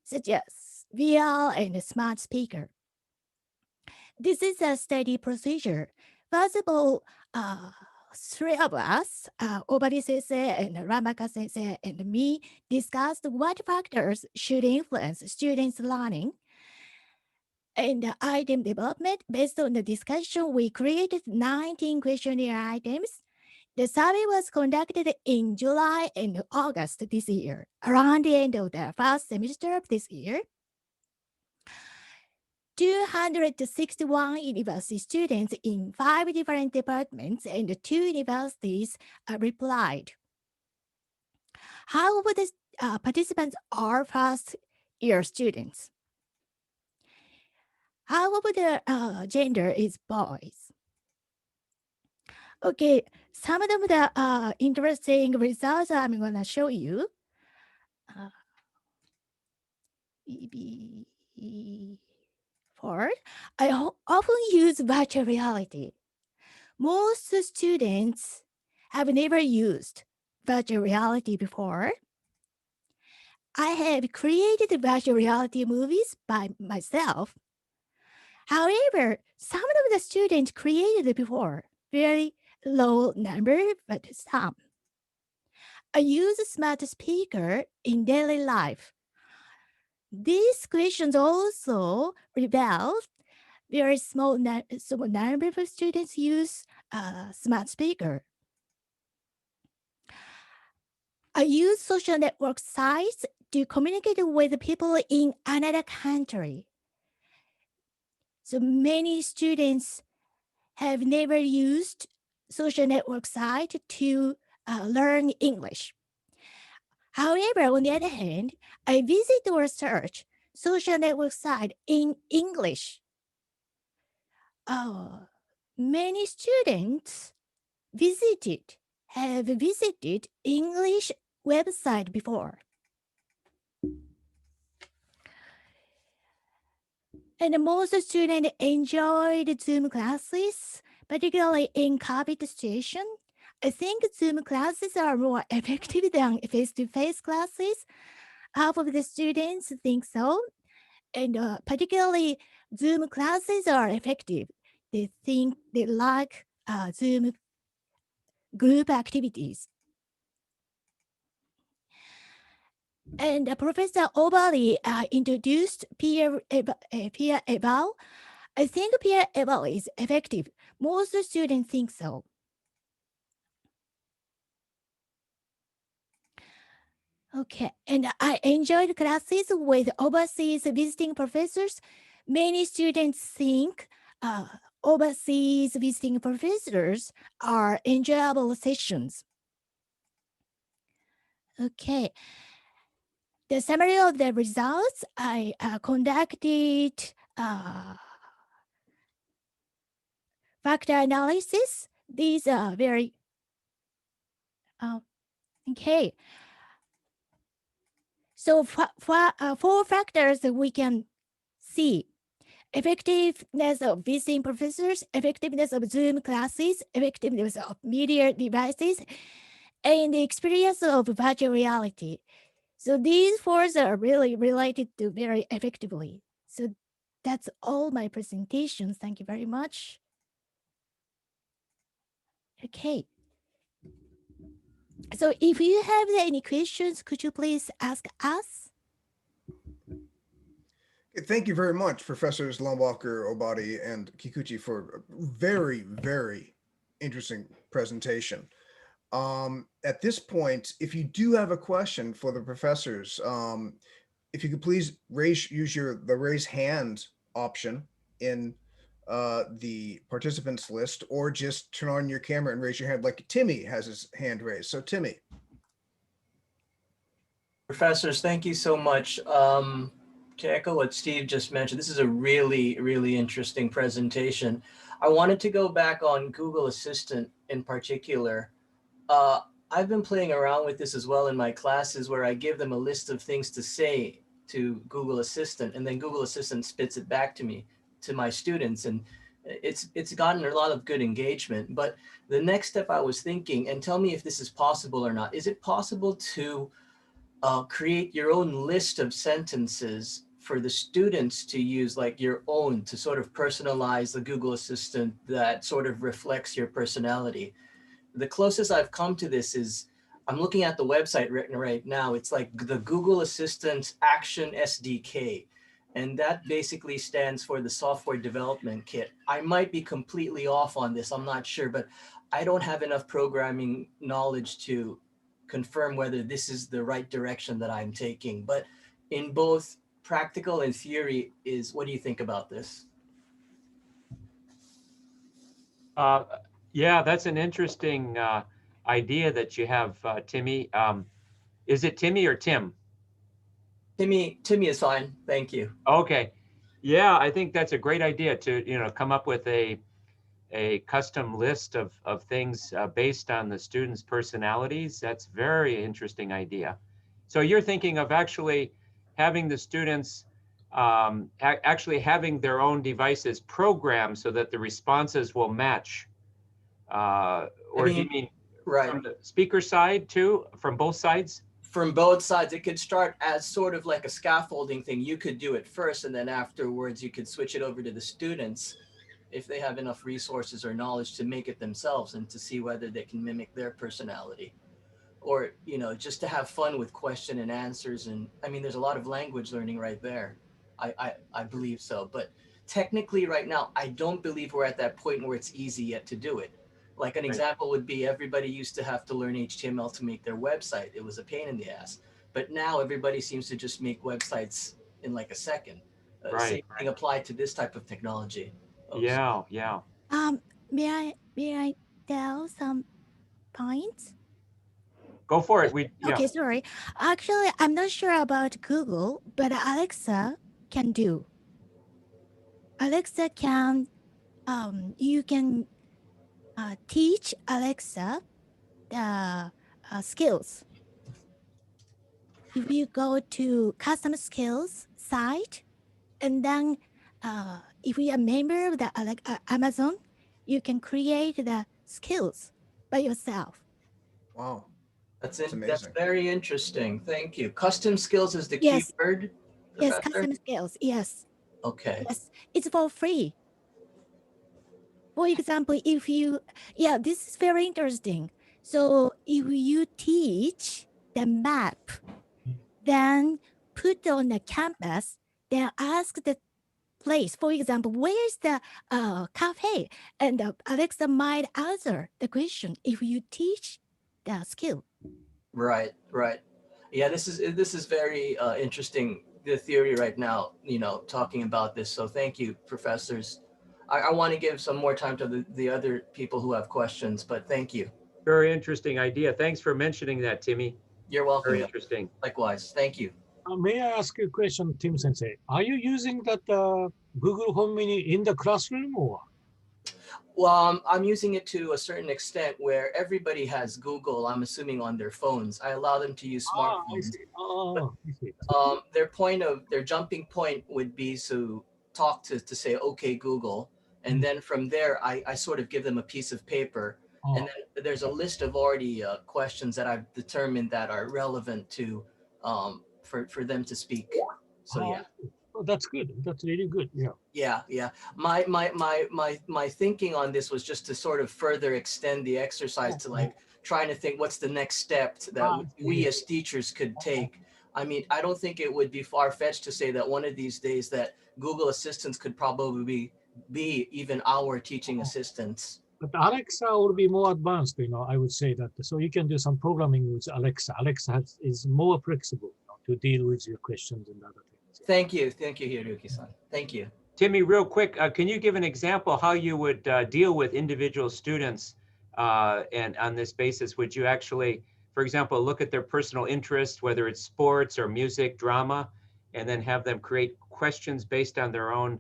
such as VR and smart speaker. This is a study procedure. First of all, three of us, Obari sensei and Lambacher sensei and me, discussed what factors should influence students' learning. And item development, based on the discussion, we created 19 questionnaire items. The survey was conducted in July and August this year, around the end of the first semester of this year. 261 university students in 5 different departments and 2 universities replied. Half of the participants are first-year students. Half of the gender is boys. Okay, some of the interesting results I'm going to show you. I often use virtual reality. Most students have never used virtual reality before. I have created virtual reality movies by myself. However, some of the students created before, very low number, but some. I use a smart speaker in daily life. These questions also reveal very small number of students use smart speaker. I use social network sites to communicate with people in another country. So many students have never used social network site to learn English. However, on the other hand, I visit or search social network site in English. Many students have visited English website before. And most students enjoyed Zoom classes, particularly in COVID situation. I think Zoom classes are more effective than face-to-face classes. Half of the students think so. And particularly Zoom classes are effective. They like Zoom group activities. And Professor Obari introduced peer eval. I think peer eval is effective. Most students think so. Okay, and I enjoyed classes with overseas visiting professors. Many students think overseas visiting professors are enjoyable sessions. Okay. The summary of the results, I conducted factor analysis. These are very, okay. So 4 factors that we can see: effectiveness of visiting professors, effectiveness of Zoom classes, effectiveness of media devices, and the experience of virtual reality. So these 4 are really related to very effectively. So that's all my presentations. Thank you very much. Okay. So if you have any questions, could you please ask us? Thank you very much, Professors Lambacher, Obari, and Kikuchi, for a very, very interesting presentation. At this point, if you do have a question for the professors, if you could please use the raise hand option in the participants list, or just turn on your camera and raise your hand, like Timmy has his hand raised. So Timmy. Professors, thank you so much. to echo what Steve just mentioned, this is a really, really interesting presentation. I wanted to go back on Google Assistant in particular. I've been playing around with this as well in my classes where I give them a list of things to say to Google Assistant, and then Google Assistant spits it back to me, to my students. And it's gotten a lot of good engagement. But the next step I was thinking, and tell me if this is possible or not, is it possible to create your own list of sentences for the students to use, like your own, to sort of personalize the Google Assistant that sort of reflects your personality? The closest I've come to this is, I'm looking at the website right now. It's like the Google Assistant Action SDK. And that basically stands for the software development kit. I might be completely off on this, I'm not sure, but I don't have enough programming knowledge to confirm whether this is the right direction that I'm taking. But in both practical and theory, what do you think about this? Yeah, that's an interesting idea that you have, Timmy. Is it Timmy or Tim? Timmy is fine, thank you. Okay, yeah, I think that's a great idea to come up with a custom list of things based on the students' personalities. That's very interesting idea. So you're thinking of actually having the students actually having their own devices programmed so that the responses will match. Or do you mean right from the speaker side too, from both sides? From both sides. It could start as sort of like a scaffolding thing. You could do it first, and then afterwards you could switch it over to the students if they have enough resources or knowledge to make it themselves and to see whether they can mimic their personality. Or, just to have fun with question and answers. And I mean, there's a lot of language learning right there. I believe so. But technically right now, I don't believe we're at that point where it's easy yet to do it. Like an example would be, everybody used to have to learn HTML to make their website. It was a pain in the ass. But now everybody seems to just make websites in like a second. Same thing applied to this type of technology. Yeah. May I tell some points? Go for it. Okay, sorry. Actually, I'm not sure about Google, but Alexa can do. Alexa can, you can teach Alexa the skills. If you go to custom skills site, and then if you are a member of the Amazon, you can create the skills by yourself. Wow. That's very interesting. Thank you. Custom skills is the Yes. keyword? Yes, custom skills. Yes. Okay. Yes, it's for free. For example, if you, this is very interesting. So if you teach the map, then put on the canvas, then ask the place. For example, where is the cafe? And Alexa might answer the question if you teach the skill. Right. Yeah, this is very interesting, the theory right now, talking about this. So thank you, professors. I want to give some more time to the other people who have questions, but thank you. Very interesting idea. Thanks for mentioning that, Timmy. You're welcome. Very interesting. Likewise. Thank you. May I ask you a question, Tim Sensei? Are you using that Google Home Mini in the classroom or? Well, I'm using it to a certain extent where everybody has Google, I'm assuming, on their phones. I allow them to use smartphones. I see. Their jumping point would be to talk to say, okay, Google. And then from there, I sort of give them a piece of paper. And then there's a list of already questions that I've determined that are relevant to for them to speak. So yeah. Oh, that's good. That's really good. Yeah. My thinking on this was just to sort of further extend the exercise to like trying to think what's the next step that we as teachers could take. I mean, I don't think it would be far-fetched to say that one of these days that Google Assistants could probably be even our teaching assistants. But Alexa will be more advanced, I would say that. So you can do some programming with Alexa. Alexa is more flexible to deal with your questions and other things. Thank you, Hiroyuki-san. Thank you. Timmy, real quick, can you give an example how you would deal with individual students and on this basis? Would you actually, for example, look at their personal interests, whether it's sports or music, drama, and then have them create questions based on their own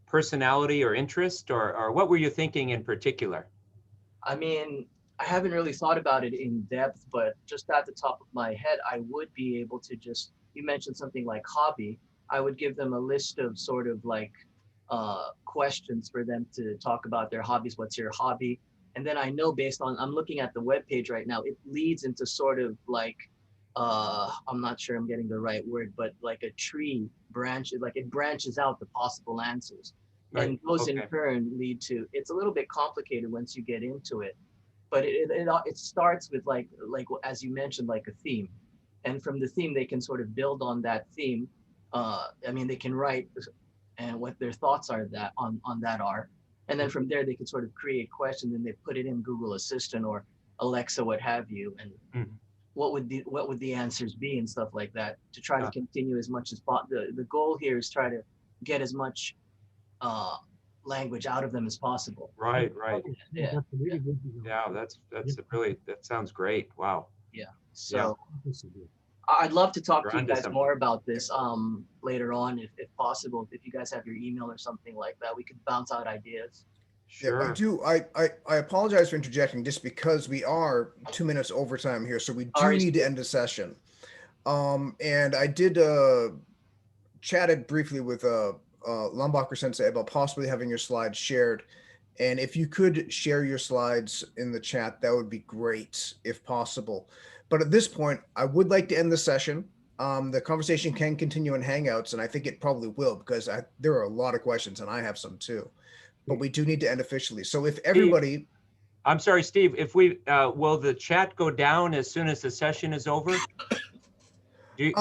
personality or interest, or what were you thinking in particular? I mean, I haven't really thought about it in depth, but just at the top of my head, I would be able to just, you mentioned something like hobby. I would give them a list of sort of like questions for them to talk about their hobbies. What's your hobby? And then I know based on, I'm looking at the webpage right now, it leads into sort of like, I'm not sure I'm getting the right word, but like a tree branch, like it branches out the possible answers. Right. And those Okay. in turn lead to, it's a little bit complicated once you get into it, but it starts with like as you mentioned, like a theme. And from the theme, they can sort of build on that theme. I mean, they can write and what their thoughts are that on that are. And then from there, they can sort of create questions and they put it in Google Assistant or Alexa, what have you. And what would the answers be and stuff like that to try to continue as much as possible. The goal here is try to get as much language out of them as possible. Right. Yeah. That's really good. Yeah, that's really, that sounds great. Wow. Yeah. So Yeah. I'd love to talk You're to you onto guys something. more about this later on, if possible. If you guys have your email or something like that, we could bounce out ideas. Sure. Yeah, I do. I apologize for interjecting just because we are 2 minutes overtime here. So we do Sorry. need to end the session. And I did chatted briefly with Lambacher Sensei about possibly having your slides shared. And if you could share your slides in the chat, that would be great if possible. But at this point, I would like to end the session. The conversation can continue in Hangouts, and I think it probably will because there are a lot of questions, and I have some too. But we do need to end officially. So if everybody, I'm sorry, Steve, if we, will the chat go down as soon as the session is over? Do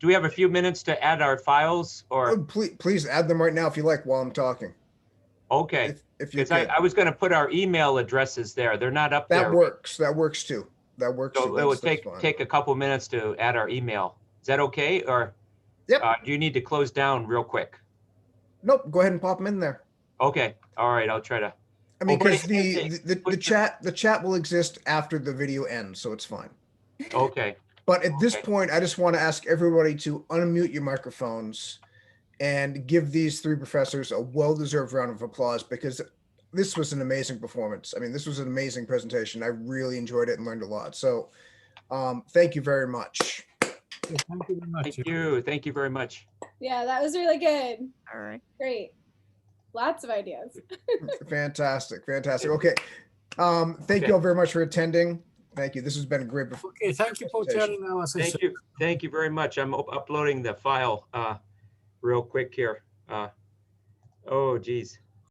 we have a few minutes to add our files or? please add them right now if you like while I'm talking. Okay, If you because could. I was going to put our email addresses there. They're not up there. That works. That works too. That works too. So it would take a couple minutes to add our email. Is that okay? Or Yep. Do you need to close down real quick? Nope. Go ahead and pop them in there. Okay. All right. I'll try to. I mean, because Obari, the chat will exist after the video ends, so it's fine. Okay. But at this Okay. point, I just want to ask everybody to unmute your microphones and give these three professors a well-deserved round of applause because this was an amazing performance. I mean, this was an amazing presentation. I really enjoyed it and learned a lot. So thank you very much. Thank you very much. Thank you. Thank you very much. Yeah, that was really good. All right. Great. Lots of ideas. Fantastic. Fantastic. Okay. Thank you all very much for attending. Thank you. This has been a great performance. Okay, thank you for sharing our session. Thank you. Thank you very much. I'm uploading the file real quick here. Oh, geez.